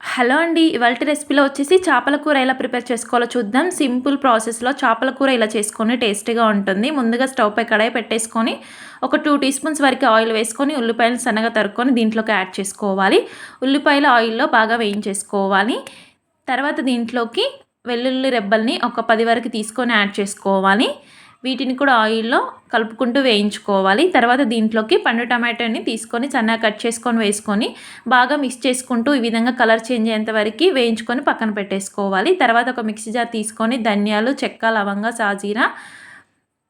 Hello అండి. ఇవాల్టి రెసిపీలో వచ్చేసి చేపల కూర ఎలా ప్రిపేర్ చేసుకోవాలో చూద్దాం. సింపుల్ ప్రాసెస్‌లో చేపల కూర ఇలా చేసుకొని టేస్టీగా ఉంటుంది. ముందుగా స్టవ్ పై కడాయి పెట్టేసుకొని ఒక 2 టీ స్పూన్స్ వరకు ఆయిల్ వేసుకొని ఉల్లిపాయలను సన్నగా తరుక్కొని దీంట్లోకి యాడ్ చేసుకోవాలి. ఉల్లిపాయలు ఆయిల్‌లో బాగా వేయించేసుకోవాలి. తర్వాత దీంట్లోకి వెల్లుల్లి రెబ్బల్ని ఒక 10 వరకు తీసుకొని యాడ్ చేసుకోవాలి. వీటిని కూడా ఆయిల్‌లో కలుపుకుంటూ వేయించుకోవాలి. తర్వాత దీంట్లోకి పండు టమాటాని తీసుకొని సన్నగా కట్ చేసుకొని వేసుకొని బాగా మిక్స్ చేసుకుంటూ ఈ విధంగా కలర్ చేంజ్ అయ్యేంత వరకు వేయించుకొని పక్కన పెట్టేసుకోవాలి. తర్వాత ఒక మిక్సీ జార్ తీసుకొని ధనియాలు, చెక్క, లవంగ, సాజీర,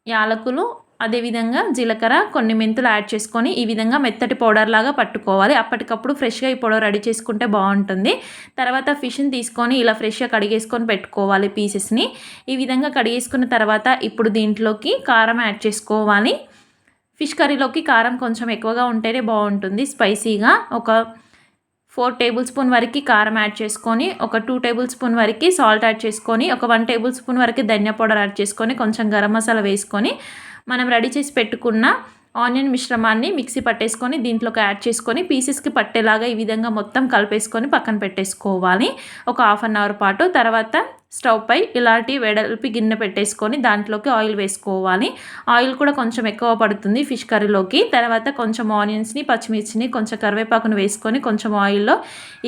యాలకులు, అదేవిధంగా జీలకర్ర, కొన్ని మెంతులు యాడ్ చేసుకొని ఈ విధంగా మెత్తటి పౌడర్ లాగా పట్టుకోవాలి. అప్పటికప్పుడు ఫ్రెష్‌గా ఈ పౌడర్ రెడీ చేసుకుంటే బాగుంటుంది. తర్వాత ఫిష్‌ని తీసుకొని ఇలా ఫ్రెష్‌గా కడిగేసుకొని పెట్టుకోవాలి పీసెస్‌ని. ఈ విధంగా కడిగేసుకున్న తర్వాత ఇప్పుడు దీంట్లోకి కారం యాడ్ చేసుకోవాలి. ఫిష్ కర్రీలోకి కారం కొంచెం ఎక్కువగా ఉంటేనే బాగుంటుంది స్పైసీగా. ఒక 4 టేబుల్ స్పూన్ వరకు కారం యాడ్ చేసుకొని, ఒక 2 టేబుల్ స్పూన్ వరకు సాల్ట్ యాడ్ చేసుకొని, ఒక 1 టేబుల్ స్పూన్ వరకు ధనియా పౌడర్ యాడ్ చేసుకొని, కొంచెం గరం మసాలా వేసుకొని, మనం రెడీ చేసి పెట్టుకున్న ఆనియన్ మిశ్రమాన్ని మిక్సీ పట్టేసుకొని దీంట్లోకి యాడ్ చేసుకొని పీసెస్‌కి పట్టేలాగా ఈ విధంగా మొత్తం కలిపేసుకొని పక్కన పెట్టేసుకోవాలి ఒక హాఫ్ అన్ అవర్ పాటు. తర్వాత స్టవ్ పై ఇలాంటి వెడల్పి గిన్నె పెట్టేసుకొని దాంట్లోకి ఆయిల్ వేసుకోవాలి. ఆయిల్ కూడా కొంచెం ఎక్కువ పడుతుంది ఫిష్ కర్రీలోకి. తర్వాత కొంచెం ఆనియన్స్‌ని, పచ్చిమిర్చిని, కొంచెం కరివేపాకును వేసుకొని కొంచెం ఆయిల్‌లో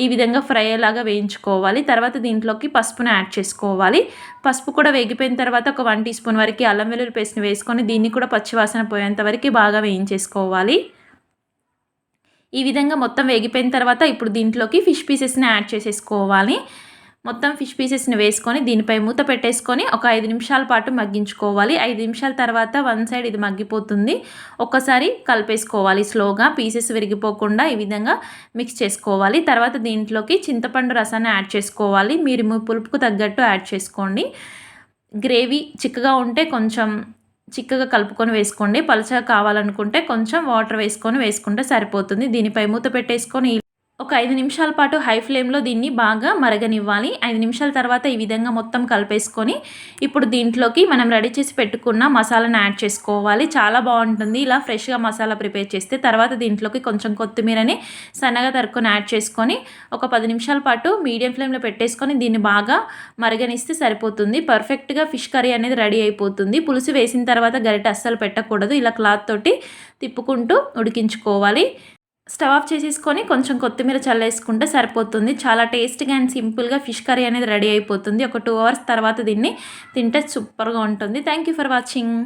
ఈ విధంగా ఫ్రై అయ్యేలాగా వేయించుకోవాలి. తర్వాత దీంట్లోకి పసుపుని యాడ్ చేసుకోవాలి. పసుపు కూడా వేగిపోయిన తర్వాత ఒక 1 టీ స్పూన్ వరకు అల్లం వెల్లుల్లి పేస్ట్‌ని వేసుకొని దీన్ని కూడా పచ్చివాసన పోయేంత వరకు బాగా వేయించేసుకోవాలి. ఈ విధంగా మొత్తం వేగిపోయిన తర్వాత ఇప్పుడు దీంట్లోకి ఫిష్ పీసెస్‌ని యాడ్ చేసేసుకోవాలి. మొత్తం ఫిష్ పీసెస్‌ని వేసుకొని దీనిపై మూత పెట్టేసుకొని ఒక 5 నిమిషాల పాటు మగ్గించుకోవాలి. 5 నిమిషాల తర్వాత వన్ సైడ్ ఇది మగ్గిపోతుంది. ఒక్కసారి కలిపేసుకోవాలి స్లోగా, పీసెస్ విరిగిపోకుండా ఈ విధంగా మిక్స్ చేసుకోవాలి. తర్వాత దీంట్లోకి చింతపండు రసాన్ని యాడ్ చేసుకోవాలి. మీరు మీ పులుపుకు తగ్గట్టు యాడ్ చేసుకోండి. గ్రేవీ చిక్కగా ఉంటే కొంచెం చిక్కగా కలుపుకొని వేసుకోండి. పలుచగా కావాలనుకుంటే కొంచెం వాటర్ వేసుకొని వేసుకుంటే సరిపోతుంది. దీనిపై మూత పెట్టేసుకొని ఒక 5 నిమిషాల పాటు హై ఫ్లేమ్‌లో దీన్ని బాగా మరగనివ్వాలి. 5 నిమిషాల తర్వాత ఈ విధంగా మొత్తం కలిపేసుకొని ఇప్పుడు దీంట్లోకి మనం రెడీ చేసి పెట్టుకున్న మసాలాను యాడ్ చేసుకోవాలి. చాలా బాగుంటుంది ఇలా ఫ్రెష్‌గా మసాలా ప్రిపేర్ చేస్తే. తర్వాత దీంట్లోకి కొంచెం కొత్తిమీరని సన్నగా తరుక్కొని యాడ్ చేసుకొని ఒక 10 నిమిషాల పాటు మీడియం ఫ్లేమ్‌లో పెట్టేసుకొని దీన్ని బాగా మరగనిస్తే సరిపోతుంది. పర్ఫెక్ట్‌గా ఫిష్ కర్రీ అనేది రెడీ అయిపోతుంది. పులుసు వేసిన తర్వాత గరిటె అస్సలు పెట్టకూడదు. ఇలా క్లాత్ తోటి తిప్పుకుంటూ ఉడికించుకోవాలి. స్టవ్ ఆఫ్ చేసేసుకొని కొంచెం కొత్తిమీర చల్లేసుకుంటే సరిపోతుంది. చాలా టేస్టీగా అండ్ సింపుల్‌గా ఫిష్ కర్రీ అనేది రెడీ అయిపోతుంది. ఒక 2 అవర్స్ తర్వాత దీన్ని తింటే సూపర్‌గా ఉంటుంది. Thank you for watching.